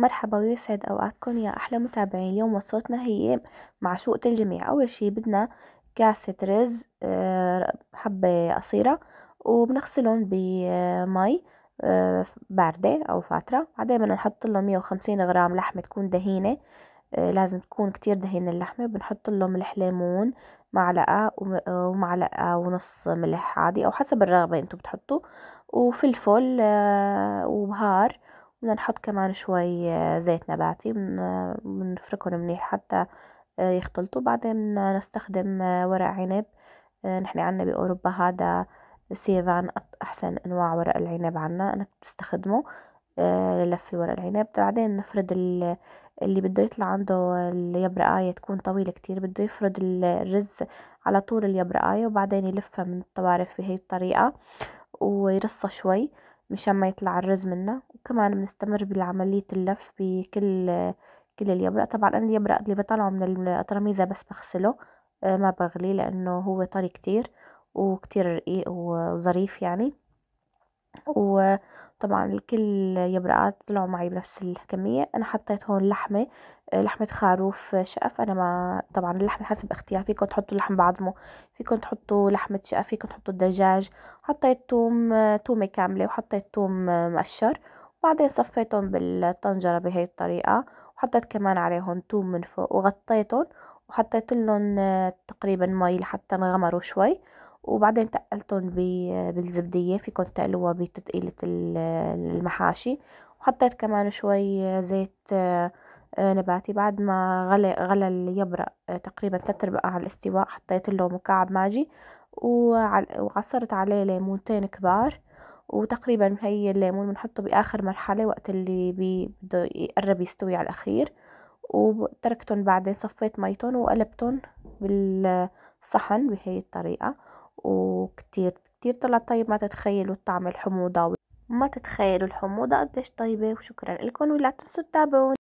مرحبا ويسعد أوقاتكم يا أحلى متابعين. اليوم وصفتنا هي معشوقة الجميع. أول شي بدنا كاسة رز، حبة قصيرة، وبنغسلهم بمي باردة أو فاترة. بعدين بدنا نحط لهم 150 غرام لحمة تكون دهينة، لازم تكون كتير دهينة اللحمة. بنحط لهم ملح ليمون، معلقة ومعلقة ونص ملح عادي أو حسب الرغبة انتو بتحطوا، وفلفل وبهار. بدنا نحط كمان شوي زيت نباتي، بنفركهم منيح حتى يختلطوا. بعدين بدنا نستخدم ورق عنب. نحن عنا بأوروبا هذا سيفان، أحسن أنواع ورق العنب عنا، أنا بستخدمه للف ورق العنب. بعدين نفرد اللي بده يطلع عنده اليبرقاية تكون طويلة كتير، بده يفرد الرز على طول اليبرقاية، وبعدين يلفها من الطوارف بهي الطريقة ويرصها شوي مشان ما يطلع الرز منه. وكمان بنستمر بعملية اللف كل اليبرق. طبعا أنا اليبرق اللي بطلعه من الترابيزة بس بغسله، ما بغليه لأنه هو طري كتير وكتير رقيق وظريف يعني. وطبعا الكل يبرقات طلعوا معي بنفس الكمية. أنا حطيت هون لحمة، لحمة خروف شقف. أنا ما طبعا اللحمة حسب اختيار، فيكم تحطوا لحم بعظمه، فيكم تحطوا لحمة شقف، فيكم تحطوا الدجاج. حطيت توم، تومة كاملة، وحطيت توم مقشر. وبعدين صفيتهم بالطنجرة بهي الطريقة، وحطيت كمان عليهم توم من فوق وغطيتهم، وحطيت لهم تقريبا مي لحتى انغمروا شوي. وبعدين تقلتهم بالزبدية، فيكن تقلوها بتتقيلة المحاشي. وحطيت كمان شوي زيت نباتي. بعد ما غلى اليبرق تقريبا 3/4 على الاستواء، حطيت له مكعب ماجي وعصرت عليه ليمونتين كبار. وتقريبا هي الليمون بنحطه بآخر مرحلة وقت اللي بده يقرب يستوي على الأخير. وتركتهم، بعدين صفيت ميتهم وقلبتهم بالصحن بهي الطريقة. وكتير كتير طلع طيب، ما تتخيلوا الحموضة قديش طيبة. وشكرا لكم، ولا تنسوا تتابعوني.